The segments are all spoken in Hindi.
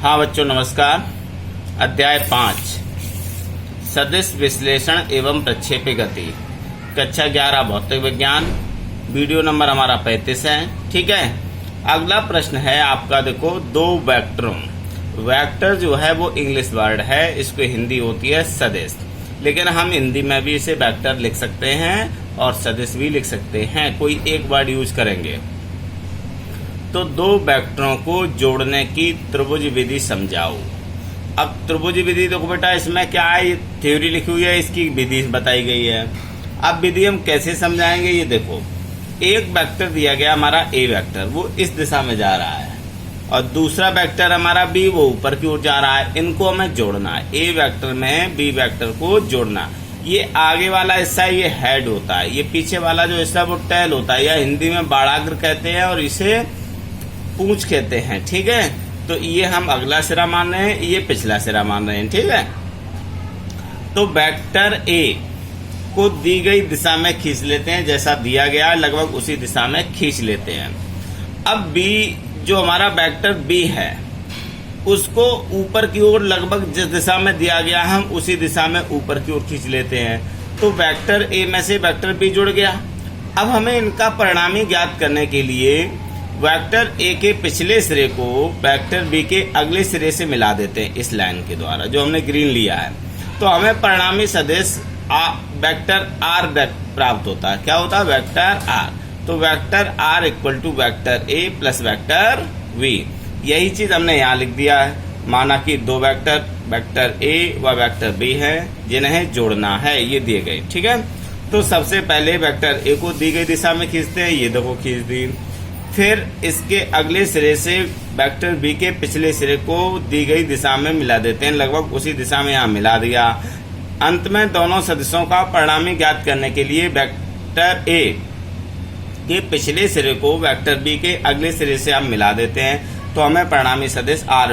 हाँ बच्चों नमस्कार। अध्याय 5 सदिश विश्लेषण एवं प्रक्षेप्य गति, कक्षा 11 भौतिक विज्ञान। वीडियो नंबर हमारा 35 है। ठीक है, अगला प्रश्न है आपका। देखो, दो वेक्टरों, वेक्टर जो है वो इंग्लिश वर्ड है, इसको हिंदी होती है सदिश, लेकिन हम हिंदी में भी इसे वेक्टर लिख सकते हैं और सदिश भी लिख सकते हैं। कोई एक वर्ड यूज करेंगे। तो दो वेक्टरों को जोड़ने की त्रिभुज विधि समझाओ। अब त्रिभुज विधि देखो बेटा, इसमें क्या है, ये थ्योरी लिखी हुई है, इसकी विधि बताई गई है। अब विधि हम कैसे समझाएंगे, ये देखो, एक वेक्टर दिया गया हमारा ए वेक्टर, वो इस दिशा में जा रहा है, और दूसरा वेक्टर हमारा बी, वो ऊपर की ओर जा रहा है। इनको हमें जोड़ना है, ए वेक्टर में बी वेक्टर को जोड़ना। ये आगे वाला हिस्सा ये हेड होता है, ये पीछे वाला जो हिस्सा वो टेल होता है, या हिंदी में बाड़ाग्र कहते हैं और इसे पूंछ कहते हैं। ठीक है, तो ये हम अगला सिरा मान रहे हैं, ये पिछला सिरा मान रहे हैं। ठीक है, तो वेक्टर ए को दी गई दिशा में खींच लेते हैं, जैसा दिया गया लगभग उसी दिशा में खींच लेते हैं। अब बी जो हमारा वेक्टर बी है, उसको ऊपर की ओर लगभग जिस दिशा में दिया गया हम उसी दिशा में ऊपर की ओर खींच लेते हैं। तो वेक्टर ए में से वेक्टर बी जुड़ गया। अब हमें इनका परिणामी ज्ञात करने के लिए वेक्टर ए के पिछले सिरे को वेक्टर बी के अगले सिरे से मिला देते हैं, इस लाइन के द्वारा जो हमने ग्रीन लिया है। तो हमें परिणामी सदिश वेक्टर आर प्राप्त होता है। क्या होता है, वेक्टर आर। तो vector R equal to vector A plus vector V. यही चीज हमने यहाँ लिख दिया है। माना कि दो वेक्टर, वेक्टर ए व वेक्टर बी है, जिन्हें जोड़ना है, ये दिए गए। ठीक है, तो सबसे पहले वेक्टर ए को दी गई दिशा में खींचते हैं, ये देखो खींच दी। फिर इसके अगले सिरे से वेक्टर बी के पिछले सिरे को दी गई दिशा में मिला देते हैं, लगभग उसी दिशा में यहाँ मिला दिया। अंत में दोनों सदिशों का परिणामी ज्ञात करने के लिए वेक्टर ए के पिछले सिरे को वेक्टर बी के अगले सिरे से हम मिला देते हैं, तो हमें परिणामी सदिश आर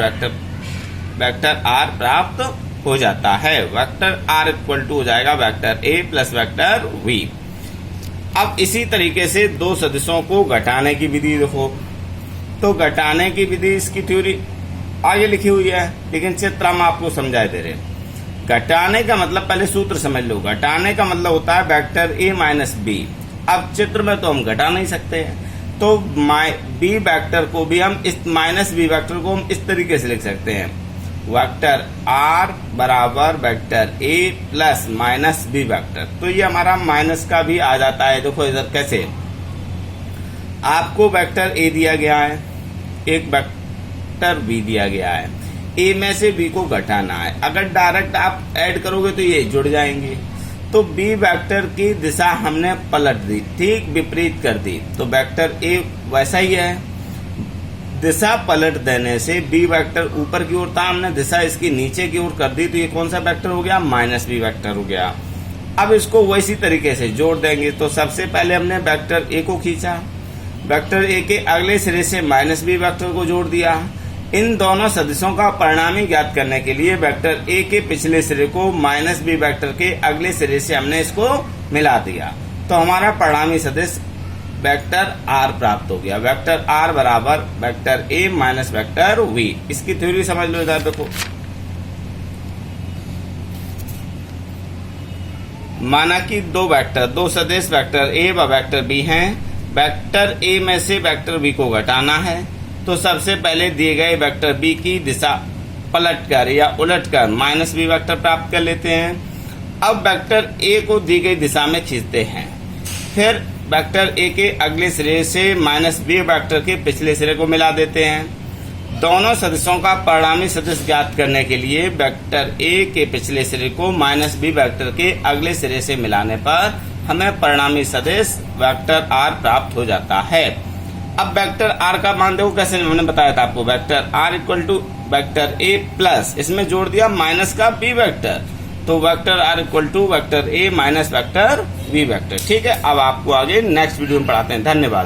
वेक्टर आर प्राप्त हो जाता है। वेक्टर आर इक्वल टू हो जाएगा vector A plus vector V. अब इसी तरीके से दो सदिशों को घटाने की विधि देखो। तो घटाने की विधि, इसकी थ्योरी आगे लिखी हुई है, लेकिन चित्र हम आपको समझा दे रहे हैं। घटाने का मतलब पहले सूत्र समझ लो। घटाने का मतलब होता है वेक्टर ए माइनस बी। अब चित्र में तो हम घटा नहीं सकते हैं, तो बी वेक्टर को भी हम इस माइनस बी वेक्टर को हम इस तरीके से लिख सकते हैं, वेक्टर आर बराबर vector A plus minus B vector. तो ये हमारा माइनस का भी आ जाता है। देखो इधर कैसे, आपको वेक्टर ए दिया गया है, एक वेक्टर बी दिया गया है, ए में से बी को घटाना है। अगर डायरेक्ट आप ऐड करोगे तो ये जुड़ जाएंगे। तो बी वेक्टर की दिशा हमने पलट दी, ठीक विपरीत कर दी। तो वेक्टर ए वैसा ही है, दिशा पलट देने से बी वेक्टर ऊपर की ओर था, हमने दिशा इसकी नीचे की ओर कर दी, तो ये कौन सा वेक्टर हो गया, माइनस बी वेक्टर हो गया। अब इसको वैसी तरीके से जोड़ देंगे। तो सबसे पहले हमने वेक्टर ए को खींचा, वेक्टर ए के अगले सिरे से माइनस बी वेक्टर को जोड़ दिया। इन दोनों सदिशों का परिणामी ज्ञात करने के लिए वेक्टर ए के पिछले सिरे को माइनस बी वेक्टर के अगले सिरे से हमने इसको मिला दिया, तो हमारा परिणामी सदिश वेक्टर आर प्राप्त हो गया। वेक्टर आर बराबर vector A minus vector V. इसकी थ्योरी समझ लो। इधर देखो, माना कि दो वेक्टर, दो सदिश वेक्टर ए व वेक्टर बी हैं। वेक्टर ए में से वेक्टर बी को घटाना है, तो सबसे पहले दिए गए वेक्टर बी की दिशा पलटकर या उलटकर माइनस बी वेक्टर प्राप्त कर लेते हैं। अब वेक्टर ए को दी गई दिशा में खींचते हैं, फिर वेक्टर ए के अगले सिरे से माइनस बी वेक्टर के पिछले सिरे को मिला देते हैं। दोनों सदिशों का परिणामी सदिश ज्ञात करने के लिए वेक्टर ए के पिछले सिरे को माइनस बी वेक्टर के अगले सिरे से मिलाने पर हमें परिणामी सदिश वेक्टर आर प्राप्त हो जाता है। अब वेक्टर आर का मान देखो कैसे, मैंने बताया था आपको, vector R equal to vector A plus, इसमें जोड़ दिया माइनस का बी वेक्टर, तो vector R equal to vector A minus vector B vector. ठीक है, अब आपको आगे नेक्स्ट वीडियो में पढ़ाते हैं। धन्यवाद।